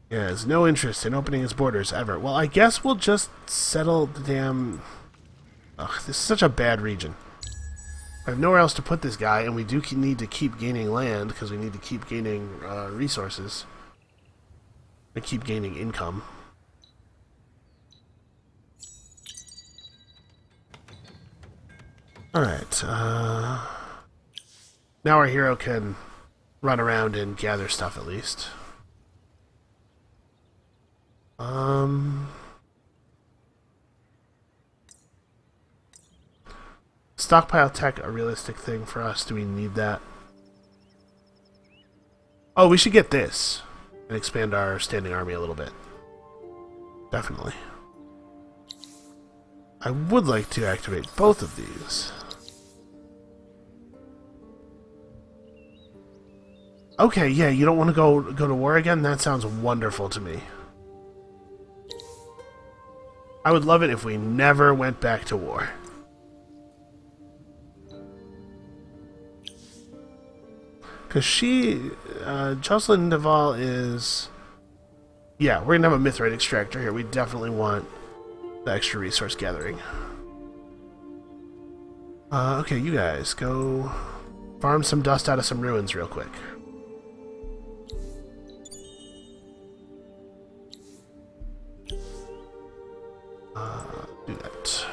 He has no interest in opening his borders ever. Well, I guess we'll just settle the damn... Ugh, this is such a bad region. I have nowhere else to put this guy, and we do need to keep gaining land, because we need to keep gaining resources. And keep gaining income. Alright, now our hero can run around and gather stuff at least. Stockpile tech a realistic thing for us? Do we need that? Oh, we should get this and expand our standing army a little bit. Definitely. I would like to activate both of these. Okay, yeah, you don't want to go to war again? That sounds wonderful to me. I would love it if we never went back to war. Because Jocelyn Naval is... Yeah, we're going to have a Mithrite extractor here. We definitely want the extra resource gathering. Okay, you guys, go farm some dust out of some ruins real quick. Do that.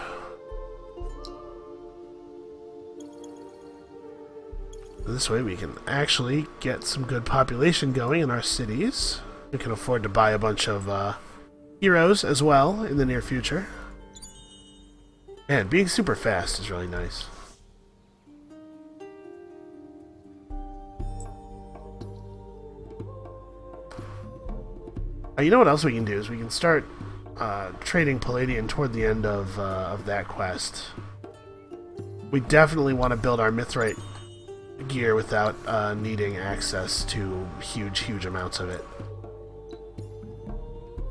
This way we can actually get some good population going in our cities. We can afford to buy a bunch of heroes as well in the near future. Man, being super fast is really nice. You know what else we can do is we can start trading Palladian toward the end of that quest. We definitely want to build our Mithrite gear without needing access to huge amounts of it.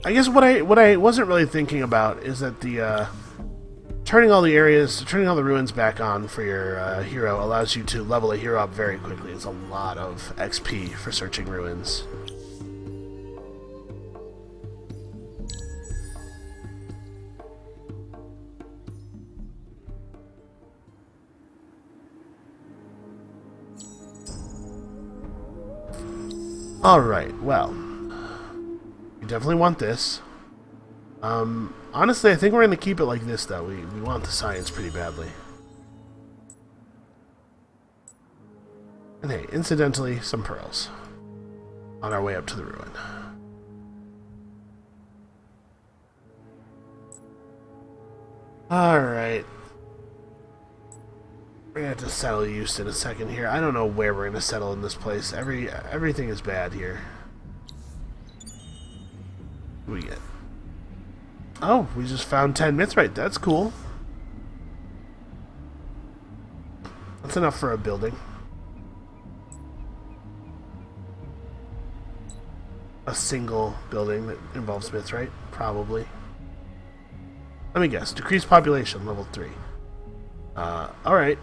I guess what I wasn't really thinking about is that the turning all the ruins back on for your hero allows you to level a hero up very quickly. It's a lot of XP for searching ruins. Alright, well, we definitely want this. Honestly, I think we're going to keep it like this, though. We want the science pretty badly. And hey, incidentally, some pearls on our way up to the ruin. Alright. We're going to have to settle Houston in a second here. I don't know where we're going to settle in this place. Everything is bad here. What do we get? Oh, we just found 10 Mithrite. That's cool. That's enough for a building. A single building that involves Mithrite, probably. Let me guess. Decreased population, level 3. Alright.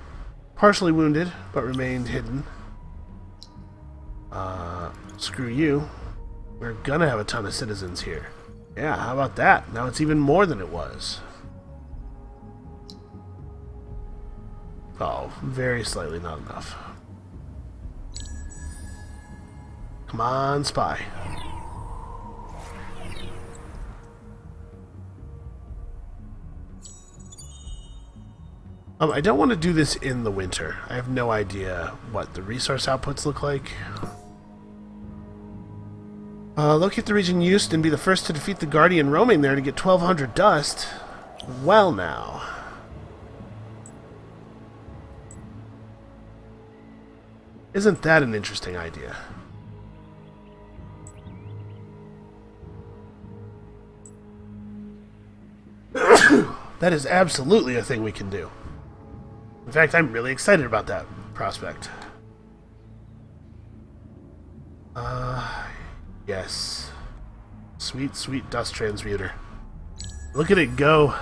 Partially wounded, but remained hidden. Screw you. We're gonna have a ton of citizens here. Yeah, how about that? Now it's even more than it was. Oh, very slightly not enough. Come on, spy. I don't want to do this in the winter. I have no idea what the resource outputs look like. Locate the region used and be the first to defeat the Guardian roaming there to get 1,200 dust. Well now. Isn't that an interesting idea? That is absolutely a thing we can do. In fact, I'm really excited about that prospect. Yes. Sweet, sweet dust transmuter. Look at it go.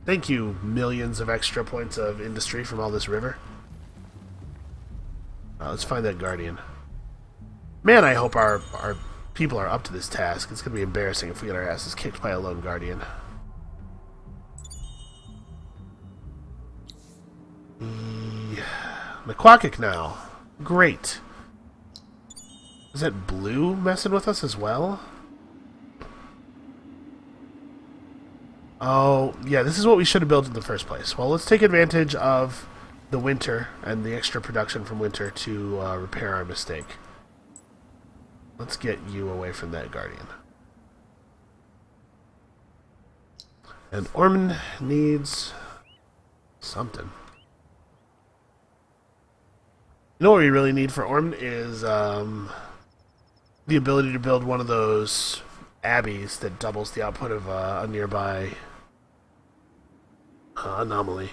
Thank you, millions of extra points of industry from all this river. Let's find that Guardian. Man, I hope our people are up to this task. It's going to be embarrassing if we get our asses kicked by a lone Guardian. Aquatic now. Great. Is that blue messing with us as well? Oh, yeah, this is what we should have built in the first place. Well, let's take advantage of the winter and the extra production from winter to repair our mistake. Let's get you away from that Guardian. And Ormond needs something. You know what we really need for Ormond is the ability to build one of those abbeys that doubles the output of a nearby anomaly.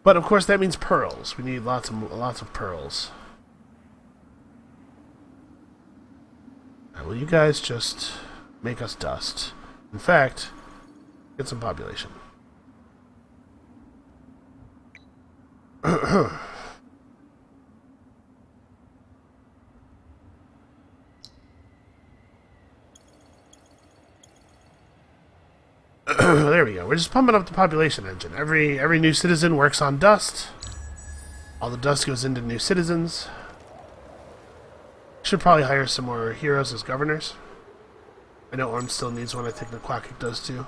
But of course that means pearls. We need lots of pearls. Right, will you guys just make us dust? In fact, get some population. There we go. We're just pumping up the population engine. Every new citizen works on dust. All the dust goes into new citizens. Should probably hire some more heroes as governors. I know Orm still needs one. I think Aquatic does too.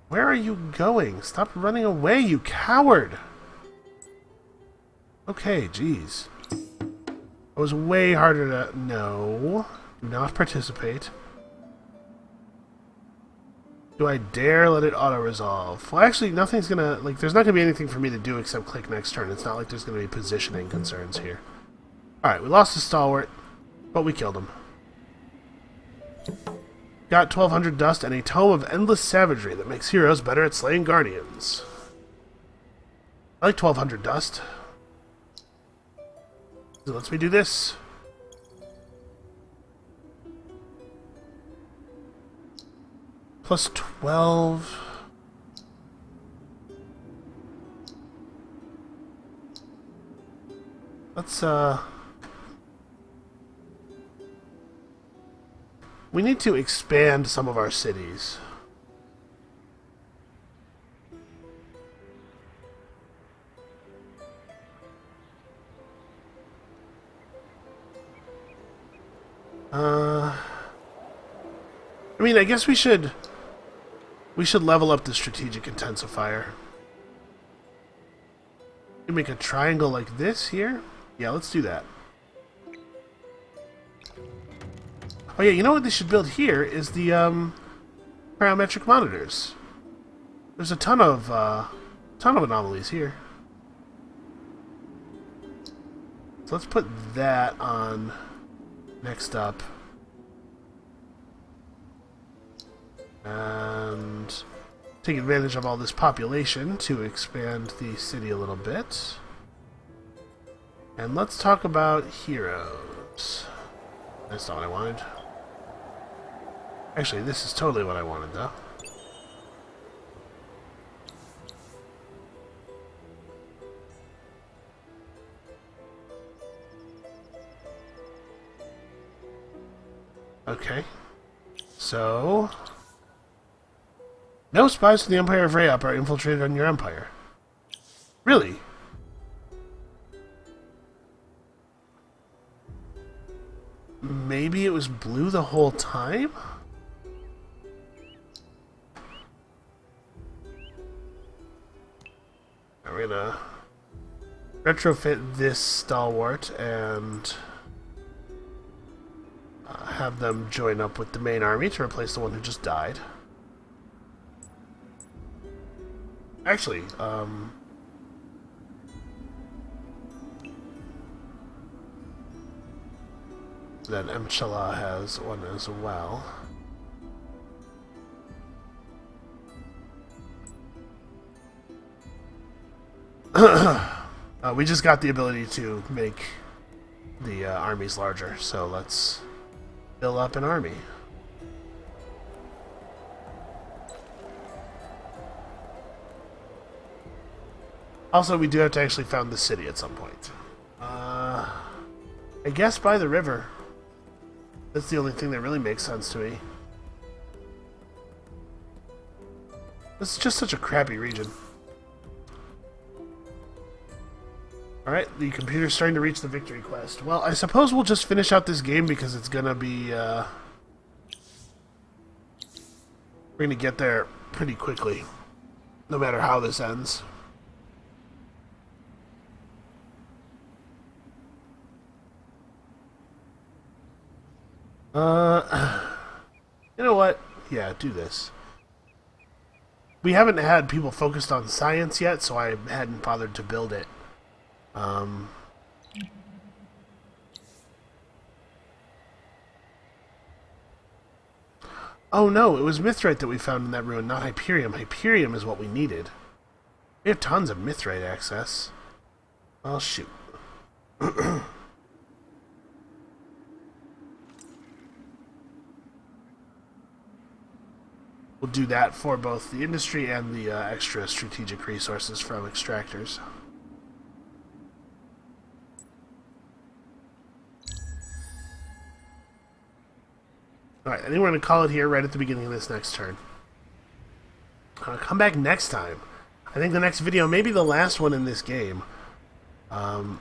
Where are you going? Stop running away, you coward! Okay, jeez. It was way harder to... No. Do not participate. Do I dare let it auto-resolve? Well, actually, nothing's gonna... Like, there's not gonna be anything for me to do except click next turn. It's not like there's gonna be positioning concerns here. Alright, we lost a stalwart, but we killed him. Got 1,200 dust and a tome of endless savagery that makes heroes better at slaying guardians. I like 1,200 dust. So lets me do this. Plus 12. Let's, we need to expand some of our cities. I mean, I guess we should level up the strategic intensifier. You make a triangle like this here? Yeah, let's do that. Oh yeah, you know what they should build here is the parametric monitors. There's a ton of anomalies here. So let's put that on next up. And take advantage of all this population to expand the city a little bit. And let's talk about heroes. That's not what I wanted. Actually, this is totally what I wanted, though. Okay. So... no spies from the Empire of Rayup are infiltrated on your empire. Really? Maybe it was blue the whole time? We're retrofit this stalwart and have them join up with the main army to replace the one who just died. Actually, then Mchala has one as well. We just got the ability to make the armies larger, so let's build up an army. Also, we do have to actually found the city at some point. I guess by the river. That's the only thing that really makes sense to me. This is just such a crappy region. Alright, the computer's starting to reach the victory quest. Well, I suppose we'll just finish out this game because it's gonna be, we're gonna get there pretty quickly. No matter how this ends. You know what? Yeah, do this. We haven't had people focused on science yet, so I hadn't bothered to build it. Oh no, it was mithrite that we found in that ruin, not Hyperium. Hyperium is what we needed. We have tons of mithrite access. Well, shoot. We'll do that for both the industry and the extra strategic resources from extractors. Alright, I think we're going to call it here right at the beginning of this next turn. Come back next time. I think the next video may be the last one in this game. We'll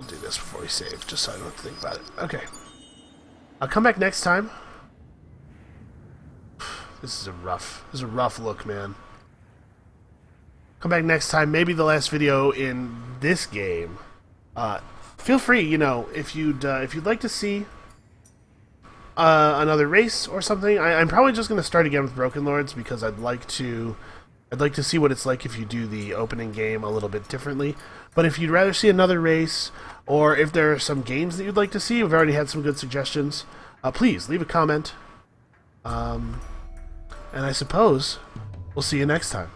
do this before we save, just so I don't have to think about it. Okay. I'll come back next time. This is a rough look, man. Come back next time, maybe the last video in this game. Feel free, you know, if you'd like to see another race or something. I'm probably just going to start again with Broken Lords because I'd like to see what it's like if you do the opening game a little bit differently. But if you'd rather see another race, or if there are some games that you'd like to see, we've already had some good suggestions. Please leave a comment. And I suppose we'll see you next time.